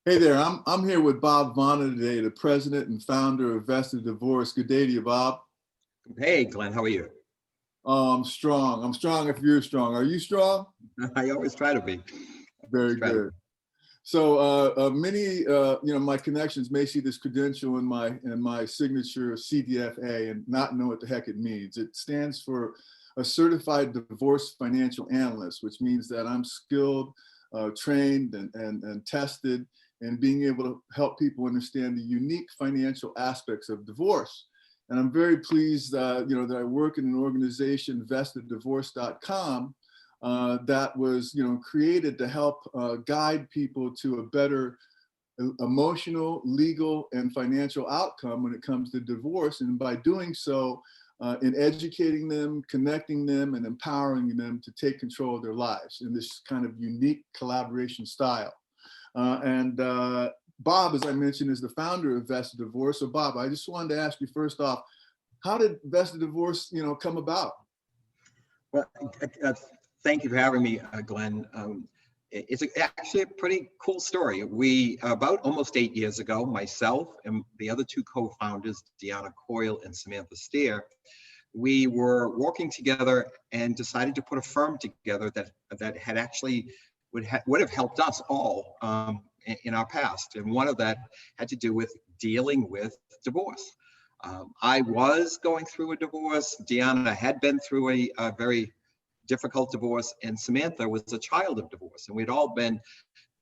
Hey there, I'm here with Bob Vona today, the president and founder of Vesta Divorce. Good day to you, Bob. Hey, Glenn, how are you? Oh, I'm strong. I'm strong if you're strong. Are you strong? I always try to be. Very good. So many, my connections may see this credential in my signature CDFA and not know what the heck it means. It stands for a certified divorce financial analyst, which means that I'm skilled, trained, and tested in being able to help people understand the unique financial aspects of divorce. And I'm very pleased, that I work in an organization, VestaDivorce.com, that was created to help guide people to a better emotional, legal, and financial outcome when it comes to divorce. And by doing so, in educating them, connecting them, and empowering them to take control of their lives in this kind of unique collaboration style. And Bob, as I mentioned, is the founder of Vesta Divorce. So Bob, I just wanted to ask you first off, how did Vesta Divorce, come about? Well, thank you for having me, Glenn. It's actually a pretty cool story. We, about almost 8 years ago, myself and the other two co-founders, Deanna Coyle and Samantha Steer, we were working together and decided to put a firm together that had actually would have helped us all in our past. And one of that had to do with dealing with divorce. I was going through a divorce. Deanna had been through a very difficult divorce, and Samantha was a child of divorce. And we'd all been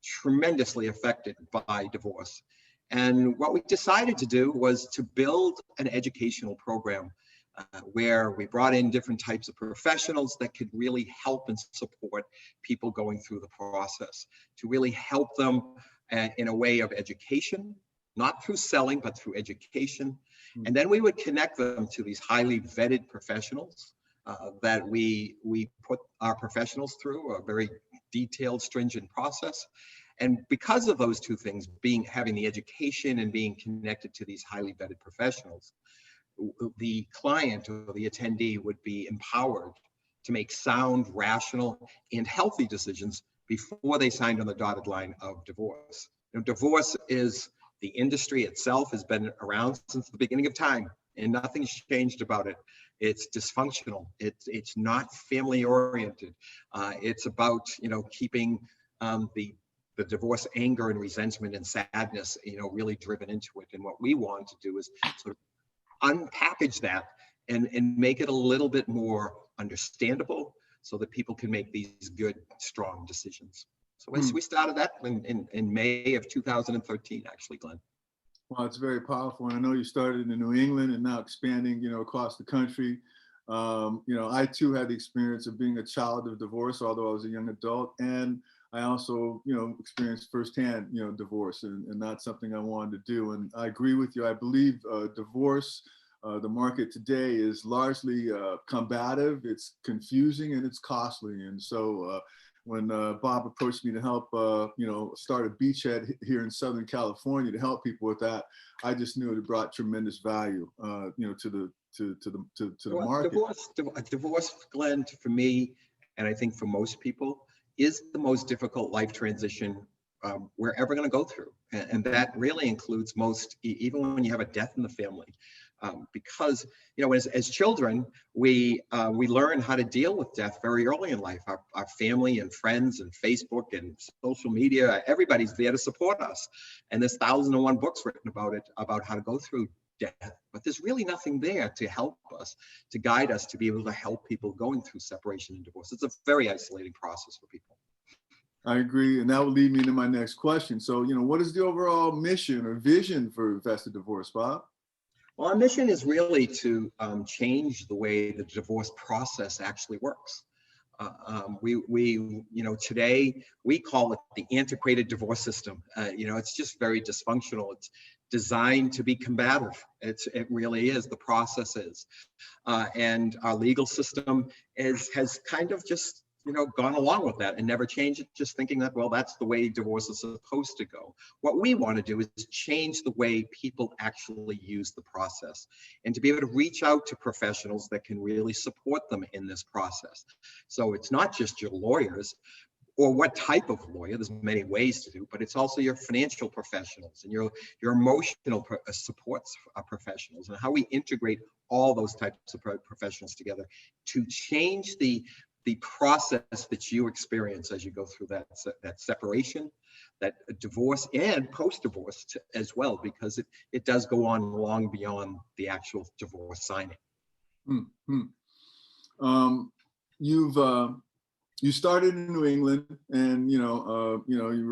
tremendously affected by divorce. And what we decided to do was to build an educational program where we brought in different types of professionals that could really help and support people going through the process, to really help them in a way of education, not through selling, but through education. And then we would connect them to these highly vetted professionals that we put our professionals through a very detailed, stringent process. And because of those two things, having the education and being connected to these highly vetted professionals, the client or the attendee would be empowered to make sound, rational, and healthy decisions before they signed on the dotted line of divorce. Divorce is the industry itself has been around since the beginning of time, and nothing's changed about it. It's dysfunctional. It's not family oriented. It's about keeping the divorce anger and resentment and sadness really driven into it. And what we want to do is sort of unpackage that and make it a little bit more understandable so that people can make these good, strong decisions. So we started that in May of 2013, actually, Glenn. Well, it's very powerful. And I know you started in New England and now expanding, across the country. I too had the experience of being a child of divorce, although I was a young adult. And I also, experienced firsthand, divorce, and that's something I wanted to do. And I agree with you. I believe divorce, the market today is largely combative, it's confusing, and it's costly. And so when Bob approached me to help, start a beachhead here in Southern California to help people with that, I just knew it brought tremendous value, to the market. Divorce, Glenn, for me, and I think for most people, is the most difficult life transition we're ever going to go through. And that really includes even when you have a death in the family. Because, as children, we learn how to deal with death very early in life. Our family and friends and Facebook and social media, everybody's there to support us. And there's 1,001 books written about it, about how to go through death. But there's really nothing there to help us, to guide us, to be able to help people going through separation and divorce. It's a very isolating process for people. I agree. And that will lead me to my next question. So, what is the overall mission or vision for Vesta Divorce, Bob? Well, our mission is really to change the way the divorce process actually works. Today we call it the antiquated divorce system. It's just very dysfunctional. It's designed to be combative. It really is. The process is, and our legal system has kind of just gone along with that and never changed it, just thinking that, well, that's the way divorce is supposed to go. What we want to do is change the way people actually use the process and to be able to reach out to professionals that can really support them in this process. So it's not just your lawyers or what type of lawyer. There's many ways to do, but it's also your financial professionals and your emotional supports professionals, and how we integrate all those types of professionals together to change the process that you experience as you go through that separation, that divorce, and post-divorce as well, because it does go on long beyond the actual divorce signing. You started in New England, and you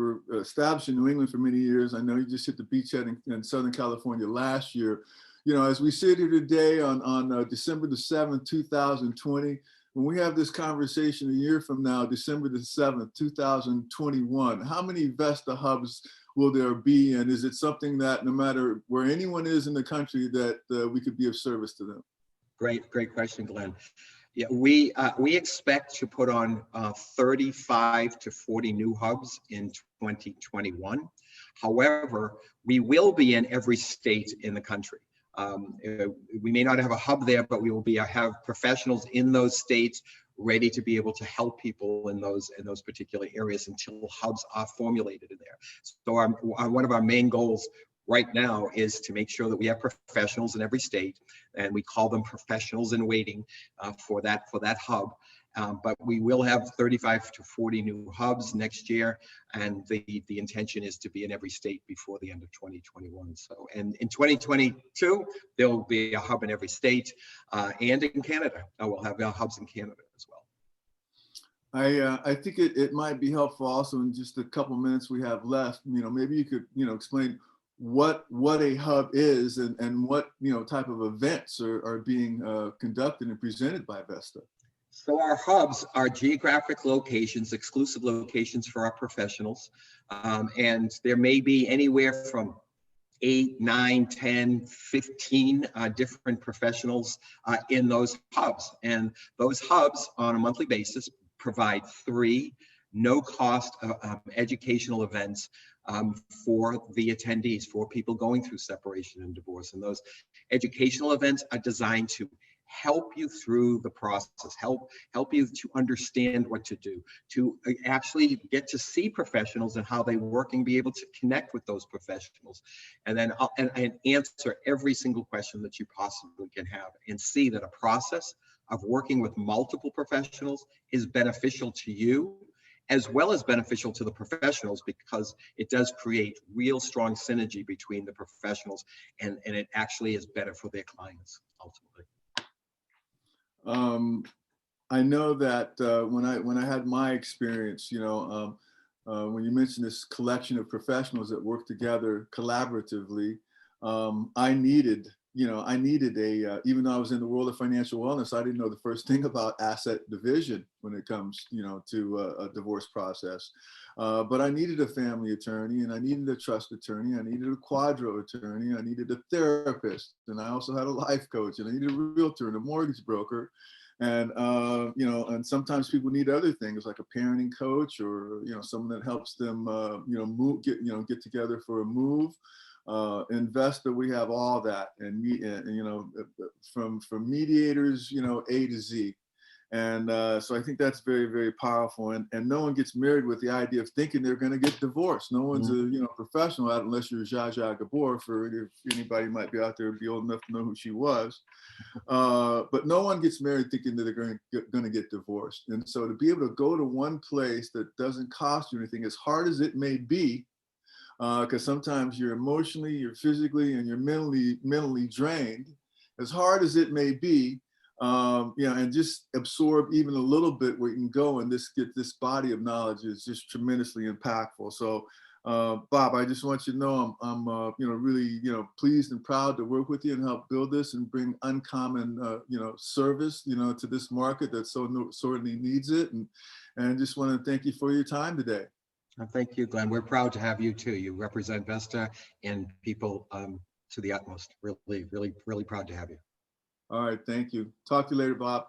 were established in New England for many years. I know you just hit the beachhead in Southern California last year. As we sit here today on December the 7th, 2020, when we have this conversation a year from now, December the 7th, 2021, how many Vesta hubs will there be? And is it something that no matter where anyone is in the country that we could be of service to them? Great question, Glenn. Yeah, we expect to put on 35 to 40 new hubs in 2021. However, we will be in every state in the country. We may not have a hub there, but we will have professionals in those states ready to be able to help people in those particular areas until hubs are formulated in there. So one of our main goals right now is to make sure that we have professionals in every state, and we call them professionals in waiting for that hub. But we will have 35 to 40 new hubs next year, and the intention is to be in every state before the end of 2021. So, and in 2022, there will be a hub in every state, and in Canada. We'll have hubs in Canada as well. I think it might be helpful also in just a couple minutes we have left. Maybe you could explain what a hub is and what type of events are being conducted and presented by Vesta. So our hubs are geographic locations, exclusive locations for our professionals. And there may be anywhere from 8, 9, 10, 15 different professionals in those hubs. And those hubs on a monthly basis provide 3 no-cost educational events for the attendees, for people going through separation and divorce. And those educational events are designed to help you through the process, help you to understand what to do, to actually get to see professionals and how they work and be able to connect with those professionals, and then and answer every single question that you possibly can have, and see that a process of working with multiple professionals is beneficial to you as well as beneficial to the professionals, because it does create real strong synergy between the professionals, and it actually is better for their clients ultimately. I know that when I had my experience, when you mentioned this collection of professionals that work together collaboratively, I needed a, even though I was in the world of financial wellness, I didn't know the first thing about asset division when it comes, to a divorce process. But I needed a family attorney, and I needed a trust attorney. I needed a quadro attorney. I needed a therapist, and I also had a life coach, and I needed a realtor and a mortgage broker. And, and sometimes people need other things like a parenting coach, or, someone that helps them, move, get together for a move. In Vesta, we have all that, and from mediators, A to Z. And so I think that's very, very powerful. And no one gets married with the idea of thinking they're going to get divorced. No one's a professional out unless you're Zsa Zsa Gabor, for if anybody might be out there be old enough to know who she was. But no one gets married thinking that they're going to get divorced. And so to be able to go to one place that doesn't cost you anything, as hard as it may be, because sometimes you're emotionally, you're physically, and you're mentally drained, as hard as it may be, and just absorb even a little bit where you can go and get this body of knowledge is just tremendously impactful. So, Bob, I just want you to know I'm really, pleased and proud to work with you and help build this and bring uncommon, service, to this market that sorely needs it. And just want to thank you for your time today. Thank you, Glenn. We're proud to have you too. You represent Vesta and people to the utmost. Really, really, really proud to have you. All right. Thank you. Talk to you later, Bob.